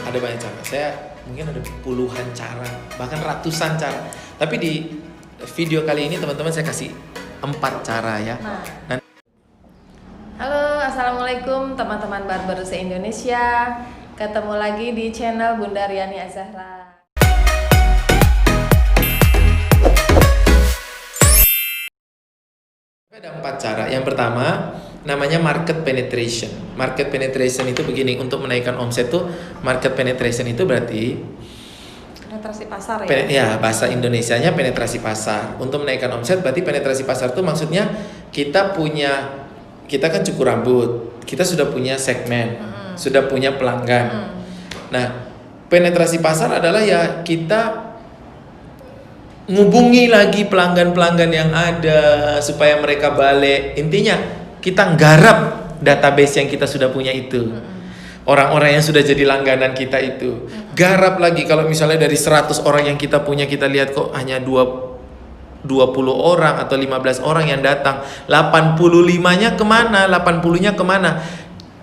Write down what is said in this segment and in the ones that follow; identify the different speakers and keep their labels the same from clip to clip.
Speaker 1: Ada banyak cara. Saya mungkin ada puluhan cara, bahkan ratusan cara. Tapi di video kali ini teman-teman saya kasih 4 cara ya.
Speaker 2: Nah. Halo, assalamualaikum teman-teman barber se-Indonesia. Ketemu lagi di channel Bunda Riani Azahra.
Speaker 1: Ada 4 cara. Yang pertama namanya market penetration. Market penetration itu begini, untuk menaikkan omset tuh market penetration itu berarti
Speaker 2: penetrasi pasar ya?
Speaker 1: Ya, bahasa Indonesianya penetrasi pasar. Untuk menaikkan omset berarti penetrasi pasar itu maksudnya kita kan cukur rambut, kita sudah punya segmen, sudah punya pelanggan. Nah, penetrasi pasar adalah ya kita ngubungi lagi pelanggan-pelanggan yang ada supaya mereka balik. Intinya kita nggarap database yang kita sudah punya itu. Orang-orang yang sudah jadi langganan kita itu. Garap lagi, kalau misalnya dari 100 orang yang kita punya, kita lihat kok hanya 20 orang atau 15 orang yang datang. 85-nya kemana? 80-nya kemana?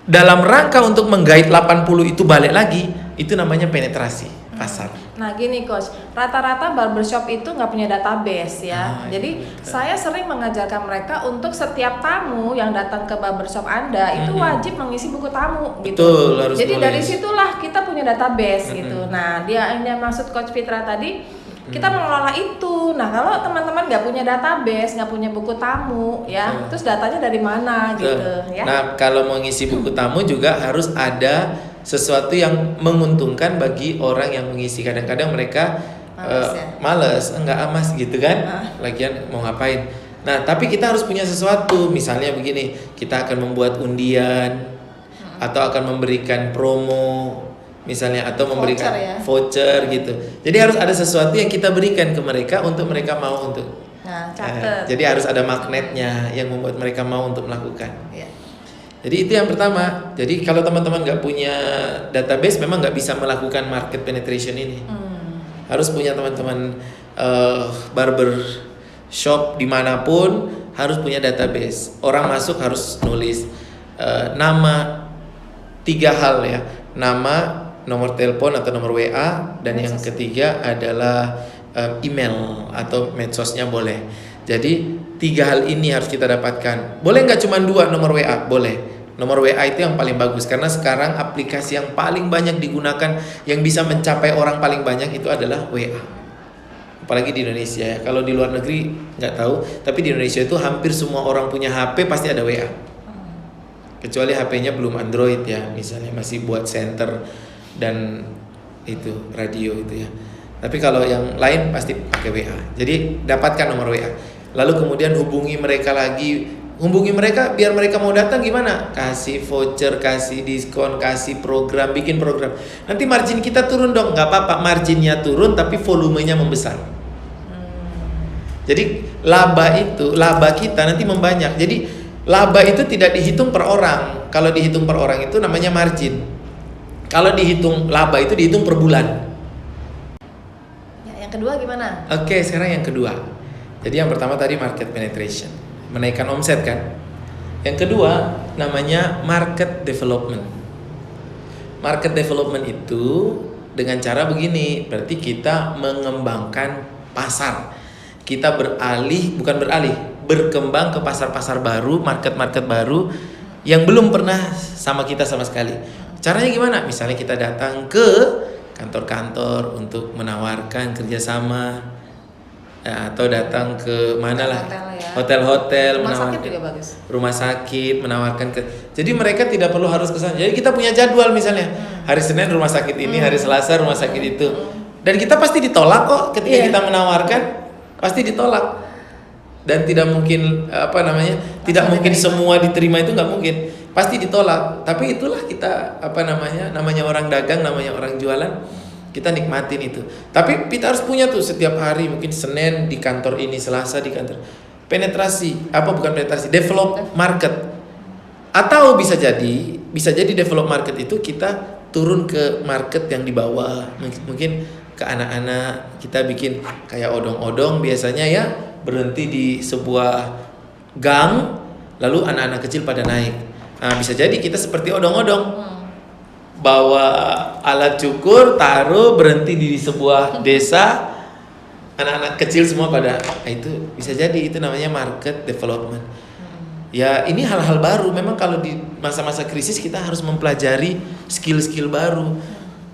Speaker 1: Dalam rangka untuk menggait 80 itu balik lagi, itu namanya penetrasi pasar.
Speaker 2: Nah gini coach, rata-rata barbershop itu nggak punya database ya. Jadi saya sering mengajarkan mereka untuk setiap tamu yang datang ke barbershop Anda itu wajib mengisi buku tamu gitu.
Speaker 1: Betul, harus
Speaker 2: jadi
Speaker 1: nulis.
Speaker 2: dari situlah kita punya database gitu. Nah dia yang maksud coach Fitra tadi, kita mengelola itu. Nah kalau teman-teman nggak punya database, nggak punya buku tamu ya, terus datanya dari mana gitu ya.
Speaker 1: Nah kalau mau ngisi buku tamu juga harus ada sesuatu yang menguntungkan bagi orang yang mengisi. Kadang-kadang mereka males, enggak amas gitu kan, lagian mau ngapain. Nah tapi kita harus punya sesuatu. Misalnya begini, kita akan membuat undian atau akan memberikan promo misalnya, atau memberikan voucher gitu. Jadi harus ada sesuatu yang kita berikan ke mereka untuk mereka mau untuk. Jadi harus ada magnetnya yang membuat mereka mau untuk melakukan. Jadi itu yang pertama. Jadi kalau teman-teman nggak punya database, memang nggak bisa melakukan market penetration ini. Harus punya teman-teman barber shop dimanapun harus punya database. Orang masuk harus nulis nama, 3 hal ya, nama, nomor telepon atau nomor WA, dan yang ketiga adalah email atau medsosnya boleh. Jadi 3 hal ini harus kita dapatkan. Boleh nggak cuma 2 nomor WA? Boleh. Nomor WA itu yang paling bagus, karena sekarang aplikasi yang paling banyak digunakan yang bisa mencapai orang paling banyak itu adalah WA. Apalagi di Indonesia ya. Kalau di luar negeri nggak tahu, tapi di Indonesia itu hampir semua orang punya HP pasti ada WA. Kecuali HP-nya belum Android ya, misalnya masih buat center dan itu radio itu ya. Tapi kalau yang lain pasti pakai WA. Jadi dapatkan nomor WA. Lalu kemudian hubungi mereka lagi. Hubungi mereka biar mereka mau datang gimana? Kasih voucher, kasih diskon, kasih program, bikin program. Nanti margin kita turun dong. Nggak apa-apa, marginnya turun tapi volumenya membesar. Jadi laba kita nanti membanyak. Jadi laba itu tidak dihitung per orang. Kalau dihitung per orang itu namanya margin. Kalau dihitung laba itu dihitung per bulan.
Speaker 2: Ya, yang kedua gimana?
Speaker 1: Oke, sekarang yang kedua. Jadi yang pertama tadi market penetration, menaikkan omset kan. Yang kedua namanya market development. Market development itu dengan cara begini, berarti kita mengembangkan pasar. Kita berkembang ke pasar-pasar baru, market-market baru yang belum pernah sama kita sama sekali. Caranya gimana? Misalnya kita datang ke kantor-kantor untuk menawarkan kerjasama, atau datang ke mana lah, hotel-hotel, rumah sakit menawarkan jadi mereka tidak perlu harus ke sana. Jadi kita punya jadwal, misalnya hari Senin rumah sakit ini, hari Selasa rumah sakit itu, dan kita pasti ditolak kok ketika kita menawarkan, pasti ditolak. Dan tidak mungkin tidak mungkin semua diterima, itu nggak mungkin, pasti ditolak. Tapi itulah kita namanya orang dagang, namanya orang jualan, kita nikmatin itu. Tapi kita harus punya tuh setiap hari, mungkin Senin di kantor ini, Selasa di kantor. Develop market. Atau bisa jadi develop market itu kita turun ke market yang di bawah, mungkin ke anak-anak, kita bikin kayak odong-odong biasanya ya, berhenti di sebuah gang, lalu anak-anak kecil pada naik. Nah, bisa jadi kita seperti odong-odong. bawa alat cukur, taruh, berhenti di sebuah desa, anak-anak kecil semua pada itu bisa jadi itu namanya market development. Ya ini hal-hal baru. Memang kalau di masa-masa krisis kita harus mempelajari skill-skill baru.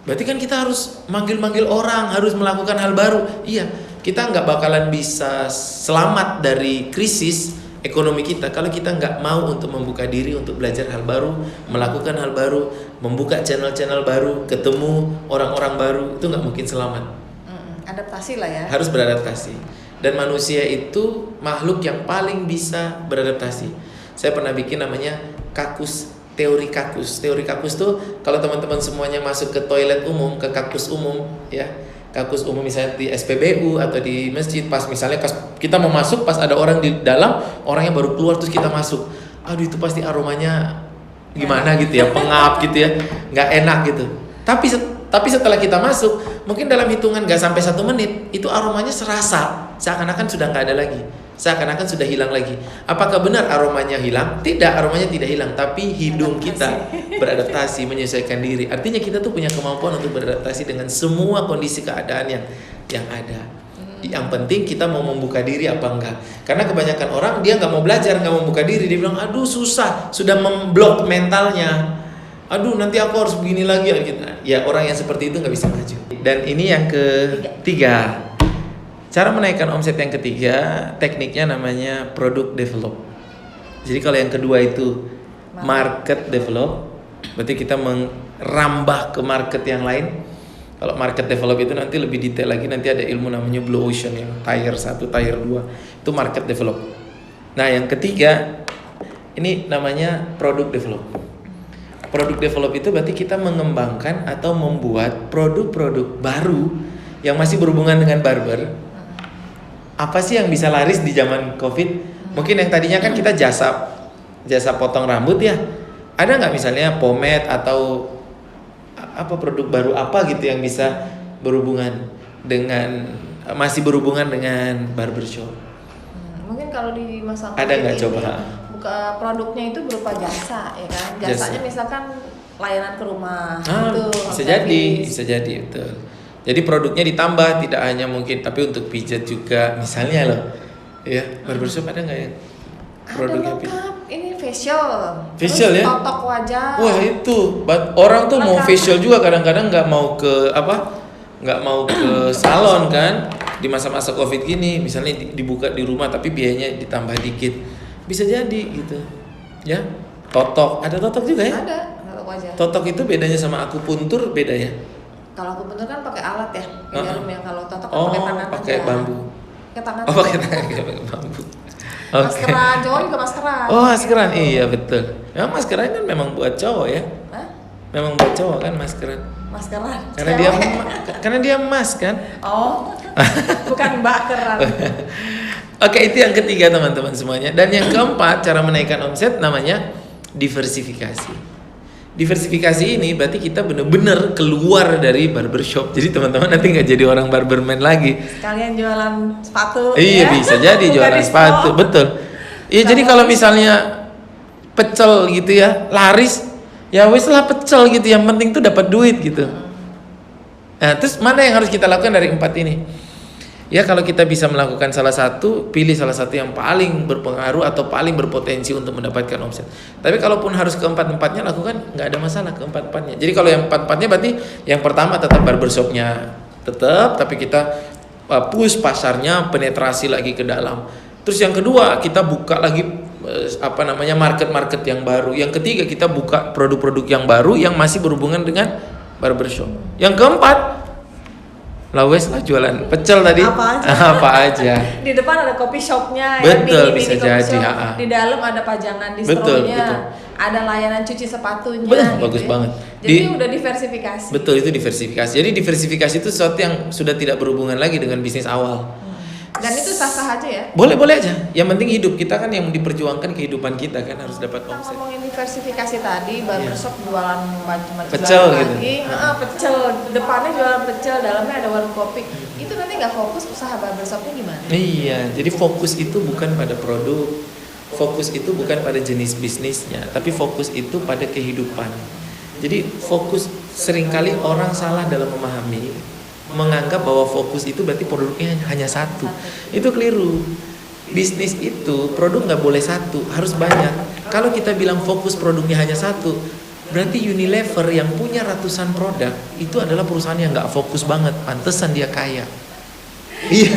Speaker 1: Berarti kan kita harus manggil-manggil orang, harus melakukan hal baru. Iya, kita nggak bakalan bisa selamat dari krisis ekonomi kita kalau kita nggak mau untuk membuka diri untuk belajar hal baru, melakukan hal baru, membuka channel-channel baru, ketemu orang-orang baru, itu nggak mungkin selamat.
Speaker 2: Adaptasi lah ya.
Speaker 1: Harus beradaptasi. Dan manusia itu makhluk yang paling bisa beradaptasi. Saya pernah bikin namanya teori kakus. Teori kakus tuh kalau teman-teman semuanya masuk ke toilet umum, ke kakus umum, ya. Kakus umum misalnya di SPBU atau di masjid, pas misalnya kita mau masuk, pas ada orang di dalam, orangnya baru keluar terus kita masuk. Aduh itu pasti aromanya gimana gitu ya, pengap gitu ya, nggak enak gitu. Tapi setelah kita masuk, mungkin dalam hitungan nggak sampai 1 menit, itu aromanya serasa, seakan-akan sudah nggak ada lagi, seakan-akan sudah hilang lagi. Apakah benar aromanya hilang? Tidak, aromanya tidak hilang, tapi hidung kita beradaptasi, menyesuaikan diri. Artinya kita tuh punya kemampuan untuk beradaptasi dengan semua kondisi keadaan yang ada. Yang penting kita mau membuka diri apa enggak. Karena kebanyakan orang dia nggak mau belajar, nggak mau membuka diri, dia bilang aduh susah, sudah memblok mentalnya. Aduh nanti aku harus begini lagi gitu. Ya orang yang seperti itu nggak bisa maju. Dan ini yang ketiga, cara menaikkan omset yang ketiga, tekniknya namanya product develop. Jadi kalau yang kedua itu market develop, berarti kita merambah ke market yang lain. Kalau market develop itu nanti lebih detail lagi, nanti ada ilmu namanya blue ocean yang tier 1, tier 2, itu market develop. Nah yang ketiga, ini namanya product develop. Product develop itu berarti kita mengembangkan atau membuat produk-produk baru yang masih berhubungan dengan barber. Apa sih yang bisa laris di zaman COVID? Mungkin yang tadinya kan kita jasa potong rambut ya. Ada nggak misalnya pomade atau apa produk baru apa gitu yang bisa masih berhubungan dengan barbershop?
Speaker 2: Mungkin kalau di masa
Speaker 1: ada nggak coba?
Speaker 2: Produknya itu berupa jasa ya kan, jasanya misalkan layanan ke rumah
Speaker 1: bisa jadi betul. Jadi produknya ditambah, tidak hanya mungkin tapi untuk pijat juga misalnya loh ya. Barbershop ada nggak ya produknya
Speaker 2: lengkap, ini facial
Speaker 1: ya,
Speaker 2: totok wajah.
Speaker 1: Wah itu orang tuh mau facial juga kadang-kadang nggak mau ke salon kan di masa-masa COVID gini, misalnya dibuka di rumah tapi biayanya ditambah dikit. Bisa jadi gitu ya. Totok, ada totok juga ya?
Speaker 2: Ada, totok wajah.
Speaker 1: Totok itu bedanya sama akupuntur beda ya?
Speaker 2: Kalau akupuntur kan pakai alat ya di dalam, yang kalau totok kan pakai tangan aja.
Speaker 1: Pakai bambu.
Speaker 2: Pakai tangan.
Speaker 1: Pakai tangan, pakai bambu.
Speaker 2: Maskeran, cowok juga maskeran.
Speaker 1: Oh maskeran, gitu. Iya betul. Memang maskeran kan memang buat cowok ya?
Speaker 2: Hah?
Speaker 1: Memang buat cowok kan maskeran.
Speaker 2: Maskeran.
Speaker 1: Karena dia emas kan?
Speaker 2: Oh, bukan bakeran.
Speaker 1: Oke, itu yang ketiga teman-teman semuanya. Dan yang keempat, cara menaikkan omset namanya diversifikasi. Diversifikasi ini berarti kita benar-benar keluar dari barbershop. Jadi teman-teman nanti nggak jadi orang barberman lagi.
Speaker 2: Sekalian jualan sepatu.
Speaker 1: Iya, bisa jadi jualan sepatu, betul. Iya, jadi kalau misalnya pecel gitu ya, laris, ya wes lah pecel gitu. Yang penting tuh dapat duit gitu. Nah, terus mana yang harus kita lakukan dari 4 ini? Ya kalau kita bisa melakukan salah satu, pilih salah satu yang paling berpengaruh atau paling berpotensi untuk mendapatkan omset. Tapi kalaupun harus keempat-empatnya lakukan, nggak ada masalah keempat-empatnya. Jadi kalau yang empat-empatnya berarti yang pertama tetap barbershopnya tetap, tapi kita push pasarnya, penetrasi lagi ke dalam. Terus yang kedua kita buka lagi market-market yang baru. Yang ketiga kita buka produk-produk yang baru yang masih berhubungan dengan barbershop. Yang keempat, lawes lah jualan pecel tadi apa aja.
Speaker 2: Di depan ada kopi shopnya,
Speaker 1: betul,
Speaker 2: ya,
Speaker 1: bisa jadi.
Speaker 2: Di dalam ada pajangan distronya, ada layanan cuci sepatunya.
Speaker 1: Betul, gitu bagus banget.
Speaker 2: Jadi udah diversifikasi.
Speaker 1: Betul, itu diversifikasi. Jadi diversifikasi itu sesuatu yang sudah tidak berhubungan lagi dengan bisnis awal.
Speaker 2: Dan itu sah-sah aja ya?
Speaker 1: Boleh-boleh aja. Yang penting hidup kita kan yang diperjuangkan kehidupan kita kan harus dapat omset.
Speaker 2: Kita ngomongin diversifikasi tadi, barbershop jualan macam-macam
Speaker 1: pecel gitu.
Speaker 2: Pecel, depannya jualan pecel, dalamnya ada warung kopi. Itu nanti nggak fokus usaha barbershopnya gimana?
Speaker 1: Iya, jadi fokus itu bukan pada produk, fokus itu bukan pada jenis bisnisnya, tapi fokus itu pada kehidupan. Jadi fokus, seringkali orang salah dalam memahami, menganggap bahwa fokus itu berarti produknya hanya satu. Itu keliru. Bisnis itu produk nggak boleh satu, harus banyak. Kalau kita bilang fokus produknya hanya satu, berarti Unilever yang punya ratusan produk itu adalah perusahaan yang nggak fokus banget. Pantesan dia kaya. Iya,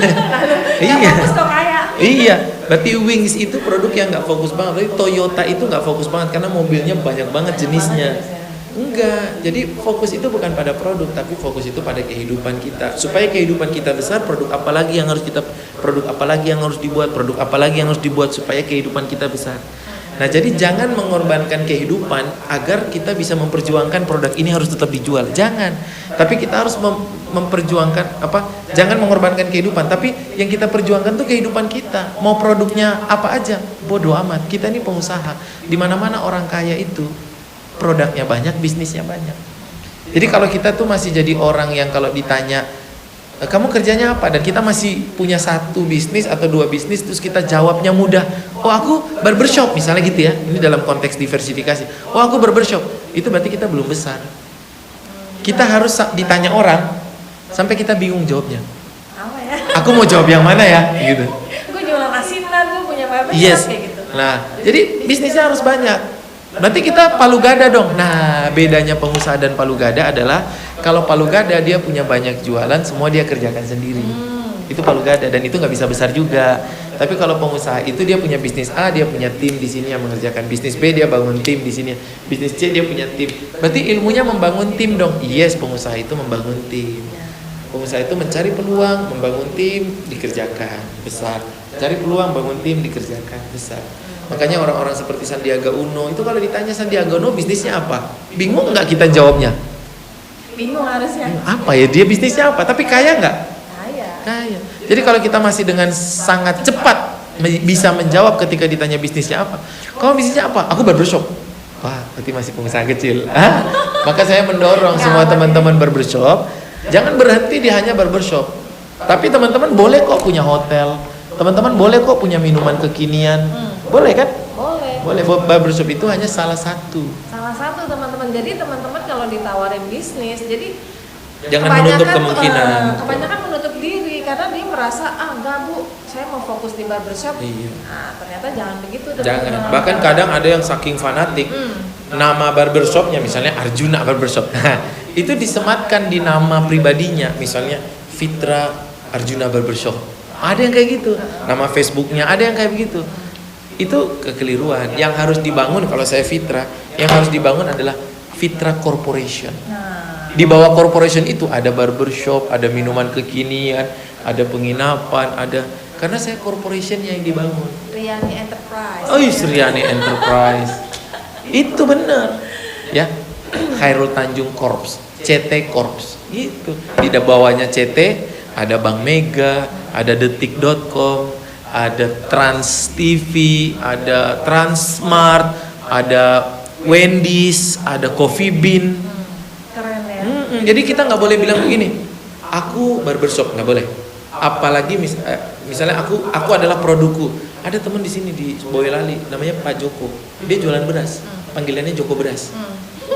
Speaker 1: iya.
Speaker 2: Fokus kok kaya.
Speaker 1: Iya, berarti Wings itu produk yang nggak fokus banget. Berarti Toyota itu nggak fokus banget karena mobilnya banyak banget jenisnya. Enggak, jadi fokus itu bukan pada produk, tapi fokus itu pada kehidupan kita. Supaya kehidupan kita besar, produk apa lagi yang harus dibuat, produk apa lagi yang harus dibuat supaya kehidupan kita besar. Nah, jadi jangan mengorbankan kehidupan agar kita bisa memperjuangkan produk ini harus tetap dijual. Jangan. Tapi kita harus memperjuangkan Jangan mengorbankan kehidupan, tapi yang kita perjuangkan tuh kehidupan kita. Mau produknya apa aja, bodoh amat. Kita ini pengusaha. Di mana-mana orang kaya itu produknya banyak, bisnisnya banyak. Jadi kalau kita tuh masih jadi orang yang kalau ditanya kamu kerjanya apa, dan kita masih punya satu bisnis atau dua bisnis, terus kita jawabnya mudah, oh aku barbershop misalnya gitu ya, ini dalam konteks diversifikasi, oh aku barbershop, itu berarti kita belum besar. Kita harus ditanya orang sampai kita bingung jawabnya.
Speaker 2: Apa ya?
Speaker 1: Aku mau jawab yang mana ya gitu.
Speaker 2: Gue jualan asinan, gue punya barbershop
Speaker 1: Yes.
Speaker 2: kayak gitu.
Speaker 1: Nah, jadi bisnisnya harus banyak. Nanti kita palu gada dong. Nah, bedanya pengusaha dan palu gada adalah kalau palu gada dia punya banyak jualan, semua dia kerjakan sendiri. Itu palu gada, dan itu nggak bisa besar juga. Tapi kalau pengusaha itu dia punya bisnis A, dia punya tim di sini yang mengerjakan. Bisnis B dia bangun tim di sini. Bisnis C dia punya tim. Berarti ilmunya membangun tim dong. Yes, pengusaha itu membangun tim. Pengusaha itu mencari peluang, membangun tim, dikerjakan besar. Cari peluang, bangun tim, dikerjakan besar. Makanya orang-orang seperti Sandiaga Uno itu kalau ditanya Sandiaga Uno bisnisnya apa, bingung nggak kita jawabnya?
Speaker 2: Bingung harusnya.
Speaker 1: Apa ya dia bisnisnya apa? Tapi kaya nggak?
Speaker 2: Kaya.
Speaker 1: Jadi kalau kita masih dengan sangat cepat bisa menjawab ketika ditanya bisnisnya apa, kamu bisnisnya apa? Aku barbershop. Wah, berarti masih pengusaha kecil. Maka saya mendorong semua teman-teman barbershop, jangan berhenti di hanya barbershop. Tapi teman-teman boleh kok punya hotel. Teman-teman boleh kok punya minuman kekinian. Boleh kan? Boleh. Barbershop itu hanya salah satu.
Speaker 2: Teman-teman. Jadi teman-teman kalau ditawarin bisnis, jadi
Speaker 1: jangan menutup kemungkinan.
Speaker 2: Kebanyakan menutup diri karena dia merasa enggak Bu, saya mau fokus di barbershop.
Speaker 1: Iya.
Speaker 2: Nah, ternyata jangan begitu teman-teman.
Speaker 1: Jangan. Bahkan kadang ada yang saking fanatik, nama barbershopnya misalnya Arjuna Barbershop. Nah, itu disematkan di nama pribadinya, misalnya Fitra Arjuna Barbershop. Ada yang kayak gitu. Nama Facebooknya ada yang kayak begitu. Itu kekeliruan. Yang harus dibangun, kalau saya Fitra, yang harus dibangun adalah Fitra Corporation. Di bawah corporation itu ada barbershop, ada minuman kekinian, ada penginapan, ada, karena saya corporation yang dibangun.
Speaker 2: Riani Enterprise.
Speaker 1: Oh, Riani Enterprise. Itu benar. Ya. Khairul Tanjung Corps, CT Corps. Itu. Di bawahnya CT ada Bank Mega, ada detik.com, ada Trans TV, ada Transmart, ada Wendy's, ada Coffee Bean.
Speaker 2: Keren ya.
Speaker 1: Jadi kita nggak boleh bilang begini, aku barbershop, nggak boleh. Apalagi misalnya aku adalah produkku. Ada teman di sini di Boyolali, namanya Pak Joko. Dia jualan beras, panggilannya Joko Beras.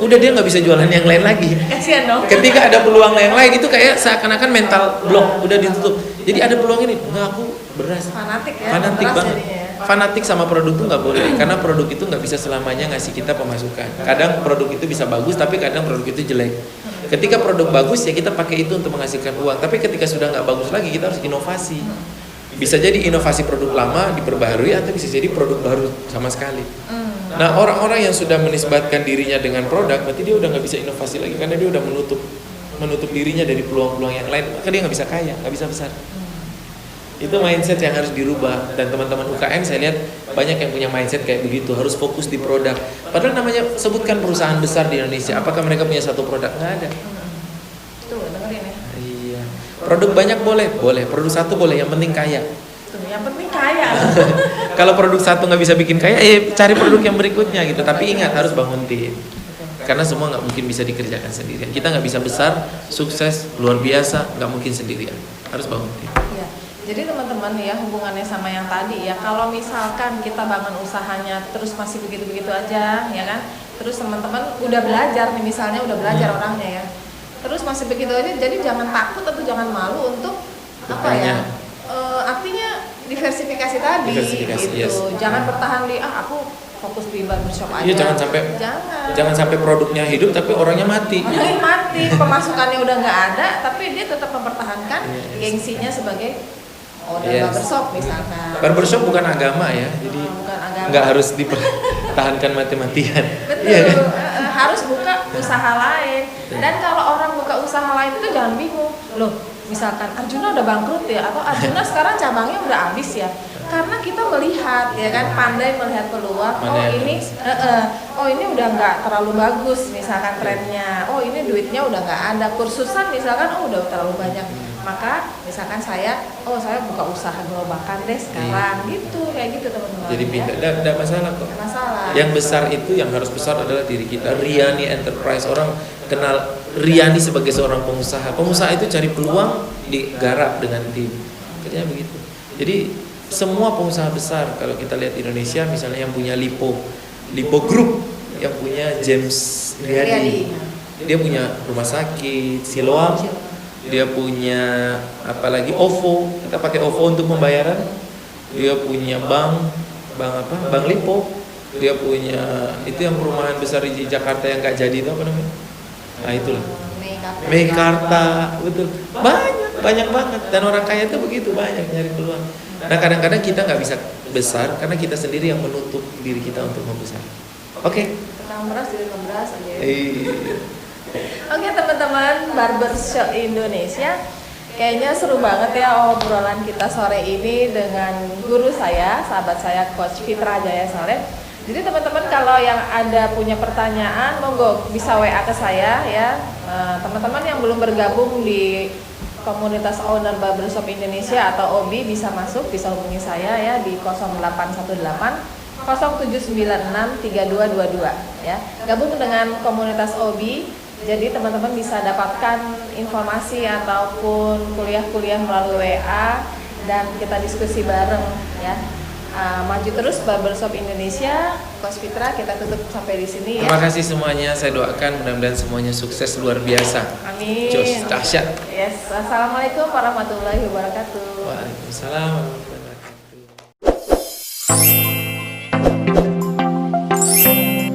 Speaker 1: Udah dia nggak bisa jualan yang lain lagi.
Speaker 2: Kasihan dong.
Speaker 1: Ketika ada peluang yang lain itu kayak seakan-akan mental block, udah ditutup. Jadi ada peluang ini, enggak, aku beras.
Speaker 2: Fanatik ya.
Speaker 1: Fanatik
Speaker 2: beras
Speaker 1: banget.
Speaker 2: jadinya.
Speaker 1: Fanatik sama produk tuh nggak boleh, karena produk itu nggak bisa selamanya ngasih kita pemasukan. Kadang produk itu bisa bagus, tapi kadang produk itu jelek. Ketika produk bagus ya kita pakai itu untuk menghasilkan uang. Tapi ketika sudah nggak bagus lagi, kita harus inovasi. Bisa jadi inovasi produk lama diperbaharui, atau bisa jadi produk baru sama sekali. Nah, orang-orang yang sudah menisbatkan dirinya dengan produk, berarti dia udah nggak bisa inovasi lagi, karena dia udah menutup dirinya dari peluang-peluang yang lain. Maka dia nggak bisa kaya, nggak bisa besar. Itu mindset yang harus dirubah. Dan teman-teman UKM saya lihat banyak yang punya mindset kayak begitu, harus fokus di produk. Padahal namanya, sebutkan perusahaan besar di Indonesia, apakah mereka punya satu produk? Nggak ada.
Speaker 2: Tuh, dengerin ya.
Speaker 1: Iya. Produk banyak boleh. Produk satu boleh, yang penting kaya.
Speaker 2: Tuh, yang penting kaya.
Speaker 1: Kalau produk satu nggak bisa bikin kaya, cari produk yang berikutnya gitu. Tapi ingat, harus bangun tim. Karena semua nggak mungkin bisa dikerjakan sendirian. Kita nggak bisa besar, sukses, luar biasa, nggak mungkin sendirian. Harus bangun tim.
Speaker 2: Ya. Jadi teman-teman ya, hubungannya sama yang tadi ya, kalau misalkan kita bangun usahanya terus masih begitu-begitu aja, ya kan, terus teman-teman udah belajar nih, misalnya udah belajar orangnya ya, terus masih begitu aja, jadi jangan takut atau jangan malu untuk apa ya, artinya diversifikasi tadi gitu. Jangan bertahan di aku fokus di barbershop aja.
Speaker 1: Iya, jangan sampai produknya hidup tapi orangnya mati.
Speaker 2: Orangnya mati, pemasukannya udah nggak ada, tapi dia tetap mempertahankan gengsinya sebagai barbershop misalkan.
Speaker 1: Barbershop bukan agama ya, jadi nggak harus dipertahankan mati-matian.
Speaker 2: Betul,
Speaker 1: iya kan?
Speaker 2: Harus buka usaha lain. Dan kalau orang buka usaha lain itu jangan bingung, loh misalkan Arjuna udah bangkrut ya, atau Arjuna sekarang cabangnya udah habis ya. Karena kita melihat ya kan, pandai melihat peluang. Oh ini udah nggak terlalu bagus misalkan trennya. Oh ini duitnya udah nggak ada. Kursusan misalkan udah terlalu banyak. Maka misalkan saya buka usaha gerobakan deh sekarang gitu, kayak gitu teman-teman.
Speaker 1: Jadi pindah, tidak masalah kok.
Speaker 2: Masalah.
Speaker 1: Yang besar itu, yang harus besar adalah diri kita. Riani Enterprise, orang kenal Riani sebagai seorang pengusaha. Pengusaha itu cari peluang, digarap dengan tim. Kerjanya begitu. Jadi semua pengusaha besar, kalau kita lihat Indonesia misalnya yang punya Lipo Group, yang punya James Riyadi, dia punya rumah sakit Siloam, dia punya apalagi OVO, kita pakai OVO untuk pembayaran, dia punya bank Lipo, dia punya itu yang perumahan besar di Jakarta yang nggak jadi itu apa namanya? Nah itulah Meikarta, betul, banyak banget, dan orang kaya itu begitu banyak nyari peluang. Nah kadang-kadang kita nggak bisa besar karena kita sendiri yang menutup diri kita untuk membesar. Oke.
Speaker 2: Tentang beras jadi ngebras aja.
Speaker 1: Iya.
Speaker 2: Oke teman-teman Barbershop Indonesia, kayaknya seru banget ya obrolan kita sore ini dengan guru saya, sahabat saya Coach Fitra Jaya Saleh. Jadi teman-teman kalau yang ada punya pertanyaan, monggo bisa WA ke saya ya. Teman-teman yang belum bergabung di komunitas owner Barbershop Indonesia atau OBI bisa masuk, bisa hubungi saya ya di 0818 0796 3222 ya. Gabung dengan komunitas OBI, jadi teman-teman bisa dapatkan informasi ataupun kuliah-kuliah melalui WA dan kita diskusi bareng ya. Maju terus Barbershop Indonesia. Coach Fitra, kita tutup sampai di sini ya.
Speaker 1: Terima kasih semuanya, saya doakan mudah-mudahan semuanya sukses luar biasa.
Speaker 2: Amin.
Speaker 1: Jos dahsyat.
Speaker 2: Yes. Assalamualaikum warahmatullahi wabarakatuh.
Speaker 1: Waalaikumsalam.